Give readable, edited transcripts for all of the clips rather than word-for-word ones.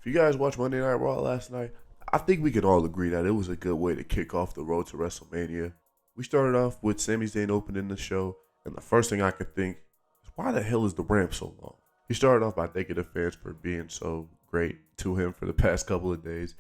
If you guys watched Monday Night Raw last night, I think we can all agree that it was a good way to kick off the road to WrestleMania. We started off with Sami Zayn opening the show, and the first thing I could think is, why the hell is the ramp so long? He started off by thanking the fans for being so great to him for the past couple of days,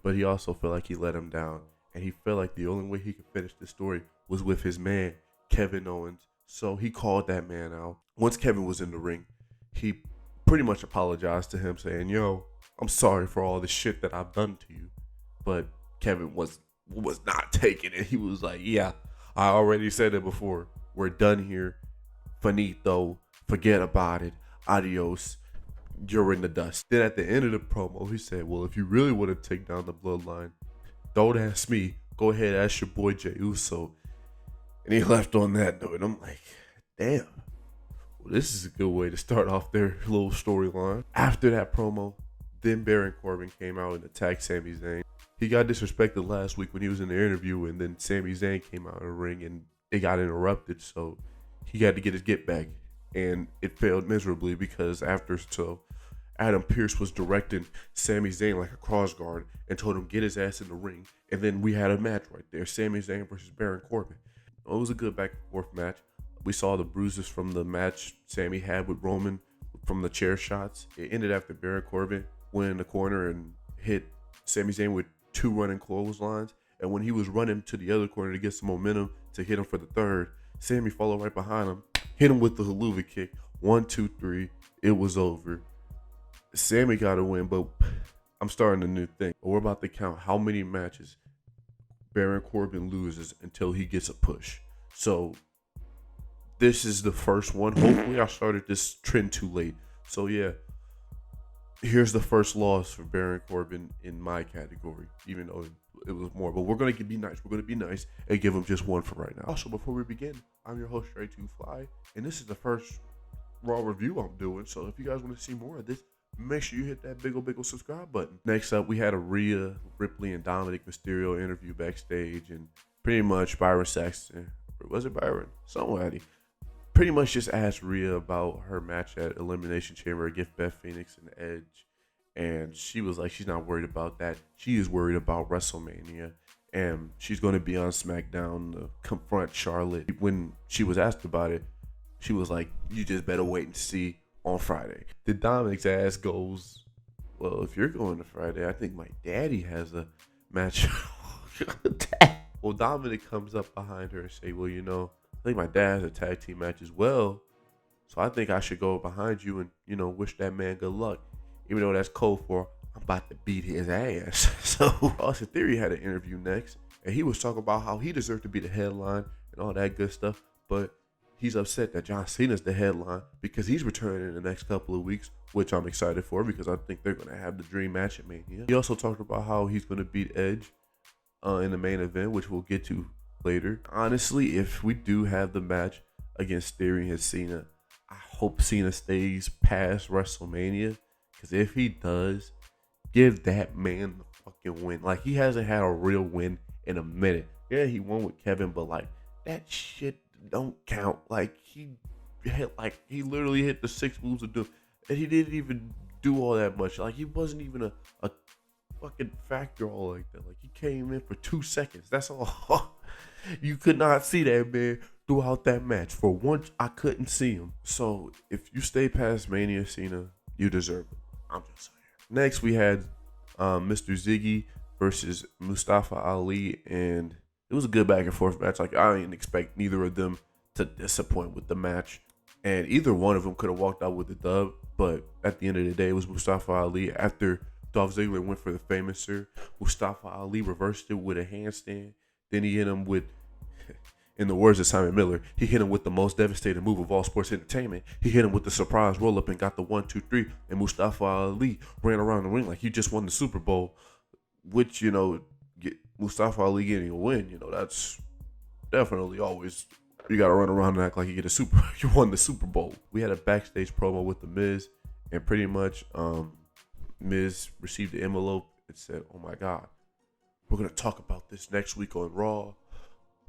but he also felt like he let him down, and he felt like the only way he could finish the story was with his man, Kevin Owens. So he called that man out. Once Kevin was in the ring, he pretty much apologized to him, saying, "Yo, I'm sorry for all the shit that I've done to you." But Kevin was not taking it. He was like, "Yeah, I already said it before. We're done here. Finito. Forget about it. Adios. You're in the dust." Then at the end of the promo, he said, "Well, if you really want to take down the bloodline, don't ask me. Go ahead, ask your boy Jey Uso." And he left on that note. And I'm like, damn. Well, this is a good way to start off their little storyline. After that promo, then Baron Corbin came out and attacked Sami Zayn. He got disrespected last week when he was in the interview, and then Sami Zayn came out in the ring and it got interrupted, so he had to get his get back. And it failed miserably because Adam Pearce was directing Sami Zayn like a cross guard and told him get his ass in the ring. And then we had a match right there, Sami Zayn versus Baron Corbin. It was a good back and forth match. We saw the bruises from the match Sami had with Roman from the chair shots. It ended after Baron Corbin went in the corner and hit Sami Zayn with 2 running clotheslines. And when he was running to the other corner to get some momentum to hit him for the third, Sami followed right behind him, hit him with the haluva kick. 1, 2, 3. It was over. Sami got a win, but I'm starting a new thing. We're about to count how many matches Baron Corbin loses until he gets a push. So this is the first one. Hopefully I started this trend too late. So yeah, here's the first loss for Baron Corbin in my category, even though it was more. But we're going to be nice. We're going to be nice and give him just one for right now. Also, before we begin, I'm your host, Straight to Fly, and this is the first Raw review I'm doing. So if you guys want to see more of this, make sure you hit that big ol' subscribe button. Next up, we had a Rhea Ripley and Dominic Mysterio interview backstage, and pretty much Byron Saxton, or was it Byron? Somebody pretty much just asked Rhea about her match at Elimination Chamber against Beth Phoenix and Edge, and she was like, she's not worried about that. She is worried about WrestleMania, and she's going to be on SmackDown to confront Charlotte. When she was asked about it, she was like, "You just better wait and see on Friday." The Dominic's ass goes, "Well, if you're going to Friday, I think my daddy has a match." Well, Dominic comes up behind her and say, "Well, I think my dad has a tag team match as well. So I think I should go behind you and, wish that man good luck." Even though that's code for, I'm about to beat his ass. So Austin Theory had an interview next, and he was talking about how he deserved to be the headline and all that good stuff. But he's upset that John Cena's the headline because he's returning in the next couple of weeks, which I'm excited for because I think they're going to have the dream match at Mania. He also talked about how he's going to beat Edge in the main event, which we'll get to later. Honestly, if we do have the match against Theory and Cena, I hope Cena stays past WrestleMania, because if he does, give that man the fucking win. Like, he hasn't had a real win in a minute. Yeah, he won with Kevin, but like, that shit don't count. Like, he literally hit the 6 moves of doom, and he didn't even do all that much. Like, he wasn't even a fucking factor all like that. Like, he came in for 2 seconds. That's all. You could not see that man throughout that match. For once, I couldn't see him. So if you stay past Mania, Cena, you deserve it. I'm just saying. Next, we had Mr. Ziggy versus Mustafa Ali, and it was a good back and forth match. Like, I didn't expect neither of them to disappoint with the match, and either one of them could have walked out with the dub. But at the end of the day, it was Mustafa Ali. After Dolph Ziggler went for the famous sir, Mustafa Ali reversed it with a handstand. Then he hit him with, in the words of Simon Miller, he hit him with the most devastating move of all sports entertainment. He hit him with the surprise roll-up and got the 1, 2, 3, and Mustafa Ali ran around the ring like he just won the Super Bowl, which, Mustafa Ali getting a win, that's definitely always, you got to run around and act like you won the Super Bowl. We had a backstage promo with The Miz, and pretty much Miz received the envelope and said, "Oh my God, we're going to talk about this next week on Raw."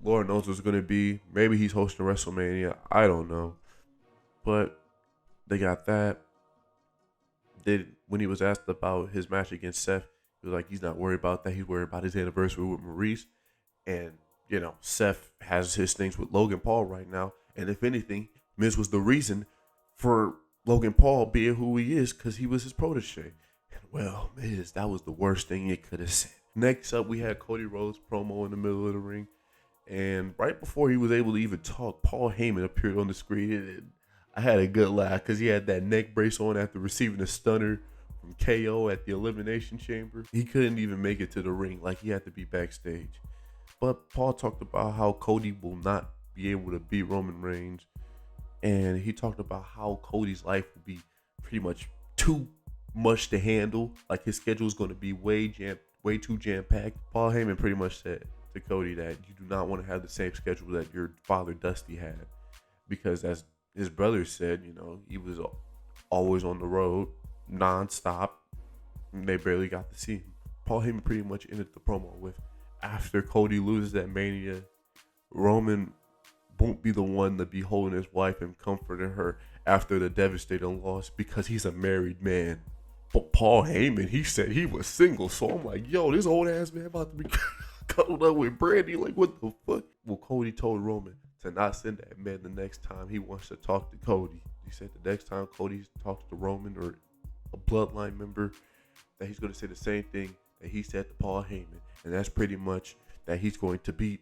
Lord knows what's going to be. Maybe he's hosting WrestleMania. I don't know. But they got that. They when he was asked about his match against Seth, he was like, he's not worried about that. He's worried about his anniversary with Maurice. And, Seth has his things with Logan Paul right now. And if anything, Miz was the reason for Logan Paul being who he is because he was his protege. And, well, Miz, that was the worst thing you could have said. Next up, we had Cody Rhodes promo in the middle of the ring. And right before he was able to even talk, Paul Heyman appeared on the screen. And I had a good laugh because he had that neck brace on after receiving a stunner from KO at the Elimination Chamber. He couldn't even make it to the ring. Like, he had to be backstage. But Paul talked about how Cody will not be able to beat Roman Reigns. And he talked about how Cody's life will be pretty much too much to handle. Like, his schedule is going to be way too jam-packed. Paul Heyman pretty much said to Cody that you do not want to have the same schedule that your father Dusty had. Because as his brother said, he was always on the road, non-stop. And they barely got to see him. Paul Heyman pretty much ended the promo with, after Cody loses that Mania, Roman won't be the one to be holding his wife and comforting her after the devastating loss because he's a married man. But Paul Heyman, he said he was single. So I'm like, yo, this old ass man about to be cuddled up with Brandy. Like, what the fuck? Well, Cody told Roman to not send that man the next time he wants to talk to Cody. He said the next time Cody talks to Roman or a bloodline member, that he's going to say the same thing that he said to Paul Heyman. And that's pretty much that he's going to beat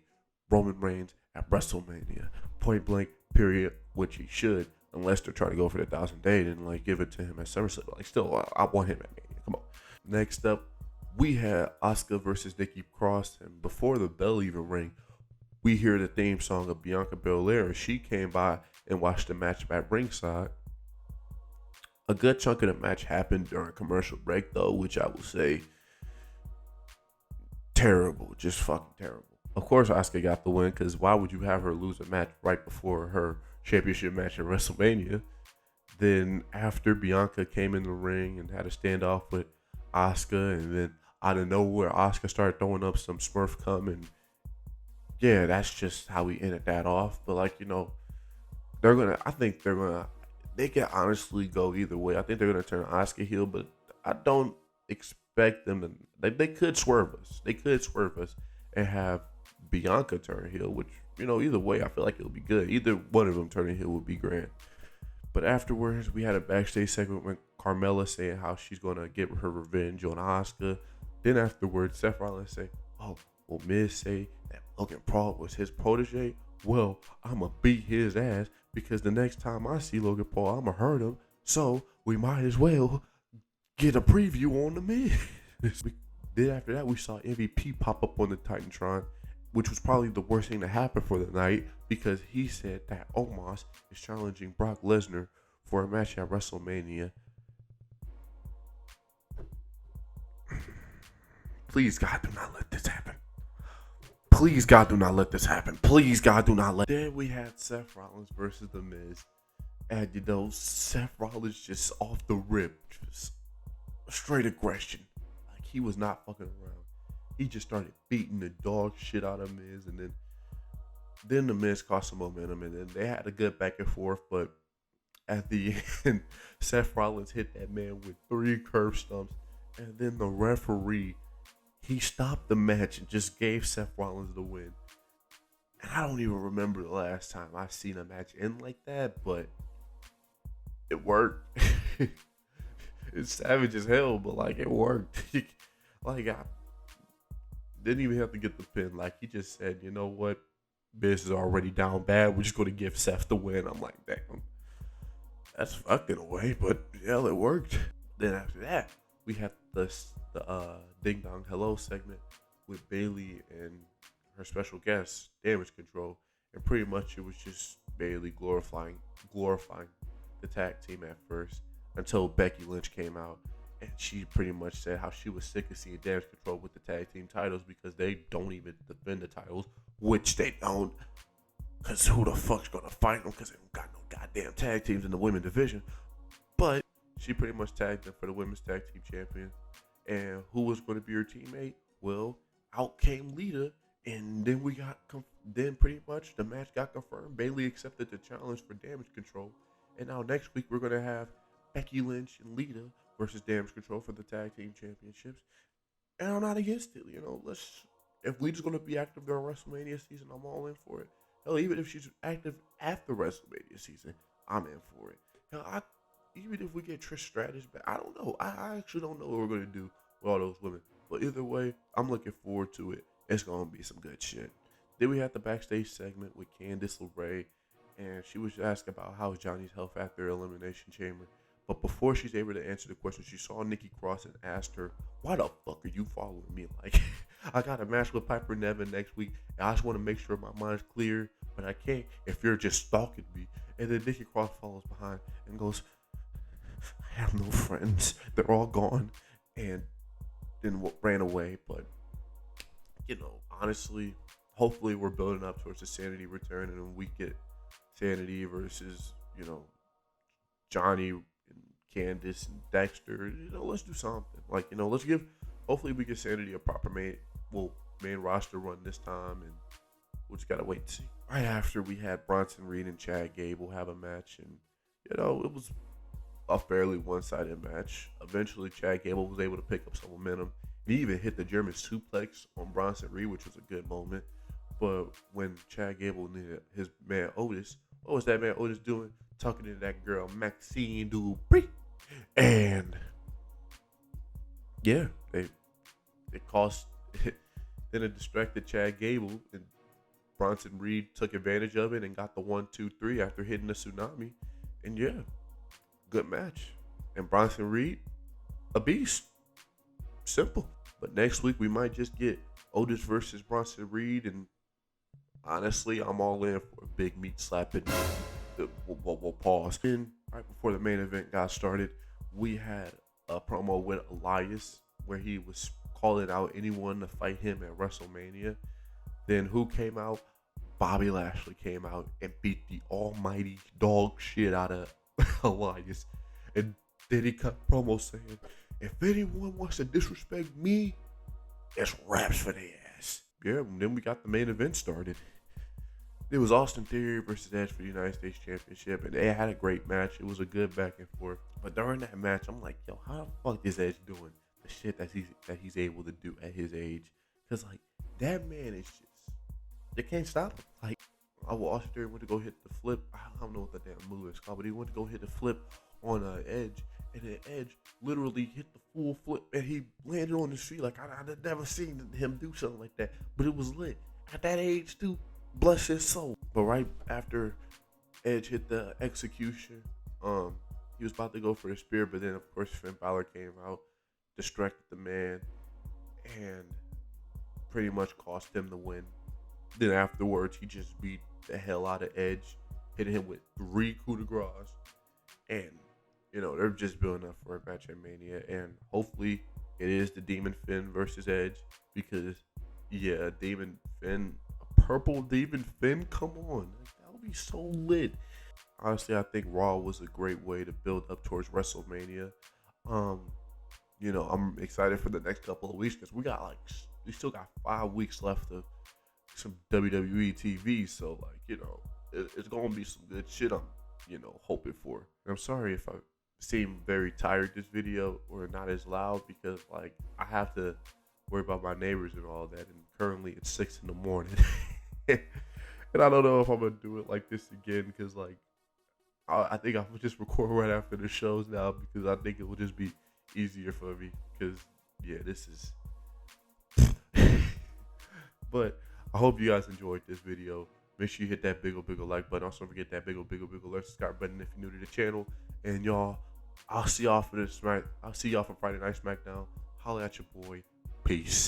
Roman Reigns at WrestleMania. Point blank, period, which he should, unless they're trying to go for the 1,000 days and give it to him at SummerSlam. Like, still, I want him at Mania. Come on. Next up, we had Asuka versus Nikki Cross. And before the bell even rang, we hear the theme song of Bianca Belair. She came by and watched the match at ringside. A good chunk of the match happened during commercial break, though, which I will say, terrible. Just fucking terrible. Of course, Asuka got the win, because why would you have her lose a match right before her championship match at WrestleMania? Then after, Bianca came in the ring and had a standoff with Asuka, and then out of nowhere, Asuka started throwing up some Smurf cum, and yeah, that's just how we ended that off. But I think they can honestly go either way. I think they're gonna turn Asuka heel, but I don't expect them to. They could swerve us. They could swerve us and have Bianca turn heel, which, either way, I feel like it'll be good. Either one of them turning heel would be grand. But afterwards, we had a backstage segment with Carmella saying how she's going to get her revenge on Asuka. Then afterwards, Seth Rollins say, oh, well, Miz say that Logan Paul was his protege. Well, I'm going to beat his ass because the next time I see Logan Paul, I'm going to hurt him. So we might as well get a preview on the Miz. Then after that, we saw MVP pop up on the Titantron, which was probably the worst thing to happen for the night, because he said that Omos is challenging Brock Lesnar for a match at WrestleMania. Please, God, do not let this happen. Please, God, do not let this happen. Please, God, do not let. Then we had Seth Rollins versus The Miz. And, Seth Rollins just off the rip, just straight aggression. Like, he was not fucking around. He just started beating the dog shit out of Miz, and then the Miz caught some momentum, and then they had a good back and forth. But at the end, Seth Rollins hit that man with 3 curb stomps, and then the referee, he stopped the match and just gave Seth Rollins the win. And I don't even remember the last time I've seen a match end like that, but it worked. It's savage as hell, but it worked. I didn't even have to get the pin. He just said, you know what? Biz is already down bad. We're just going to give Seth the win. I'm like, damn. That's fucked in a way, but hell, it worked. Then after that, we had the Ding Dong Hello segment with Bayley and her special guest, Damage Control. And pretty much it was just Bayley glorifying the tag team at first, until Becky Lynch came out. And she pretty much said how she was sick of seeing Damage Control with the tag team titles because they don't even defend the titles, which they don't. Because who the fuck's going to fight them? Because they don't got no goddamn tag teams in the women's division. But she pretty much tagged them for the women's tag team champion. And who was going to be her teammate? Well, out came Lita. And then then pretty much the match got confirmed. Bayley accepted the challenge for Damage Control. And now next week we're going to have Becky Lynch and Lita versus Damage Control for the tag team championships. And I'm not against it. If Lita's gonna be active during WrestleMania season, I'm all in for it. Hell, even if she's active after WrestleMania season, I'm in for it. Hell, even if we get Trish Stratus back, I don't know. I actually don't know what we're gonna do with all those women. But either way, I'm looking forward to it. It's gonna be some good shit. Then we had the backstage segment with Candice LeRae, and she was asked about how's Johnny's health after Elimination Chamber. But before she's able to answer the question, she saw Nikki Cross and asked her, "Why the fuck are you following me? Like, I got a match with Piper Niven next week, and I just want to make sure my mind's clear, but I can't if you're just stalking me." And then Nikki Cross follows behind and goes, "I have no friends. They're all gone," and then ran away. But honestly, hopefully we're building up towards the Sanity return, and then we get Sanity versus Johnny and Candice and Dexter. Let's do something. Hopefully we get Sanity a proper main roster run this time, and we'll just gotta wait and see. Right after, we had Bronson Reed and Chad Gable have a match, and it was a fairly one-sided match. Eventually, Chad Gable was able to pick up some momentum. He even hit the German suplex on Bronson Reed, which was a good moment. But when Chad Gable needed his man Otis, what was that man Otis doing? Talking to that girl Maxine Dupree, and yeah, it cost. Then it distracted Chad Gable, and Bronson Reed took advantage of it and got the 1-2-3 after hitting the tsunami. And yeah, good match. And Bronson Reed, a beast. Simple. But next week we might just get Otis versus Bronson Reed, and honestly, I'm all in for a big meat slapping. We'll pause. And right before the main event got started, we had a promo with Elias where he was calling out anyone to fight him at WrestleMania. Then who came out? Bobby Lashley came out and beat the almighty dog shit out of Elias. And then he cut promo saying, "If anyone wants to disrespect me, it's raps for their ass." Yeah, and then we got the main event started. It was Austin Theory versus Edge for the United States Championship, and they had a great match. It was a good back and forth. But during that match, I'm like, yo, how the fuck is Edge doing the shit that he's able to do at his age? Because, that man is just, they can't stop him. Austin Theory went to go hit the flip. I don't know what the damn move is called, but he went to go hit the flip on Edge. And then Edge literally hit the full flip, and he landed on his feet. I'd never seen him do something like that. But it was lit. At that age, too. Bless his soul. But right after Edge hit the execution, he was about to go for the spear, but then of course Finn Balor came out, distracted the man, and pretty much cost him the win. Then afterwards, he just beat the hell out of Edge, hitting him with 3 coup de grace, and they're just building up for a match at Mania, and hopefully it is the Demon Finn versus Edge, because Demon Finn. Purple Demon Finn, come on, that would be so lit. Honestly, I think Raw was a great way to build up towards WrestleMania. I'm excited for the next couple of weeks because we still got 5 weeks left of some WWE TV. So it's gonna be some good shit. I'm hoping for. I'm sorry if I seem very tired this video or not as loud because I have to worry about my neighbors and all that, and currently it's 6 a.m. And I don't know if I'm gonna do it like this again because I think I will just record right after the shows now because I think it will just be easier for me because this is but I hope you guys enjoyed this video. Make sure you hit that big ol' like button. Also don't forget that big ol' alert subscribe button if you're new to the channel. And y'all, I'll see y'all for Friday Night SmackDown. Holla at your boy. Peace.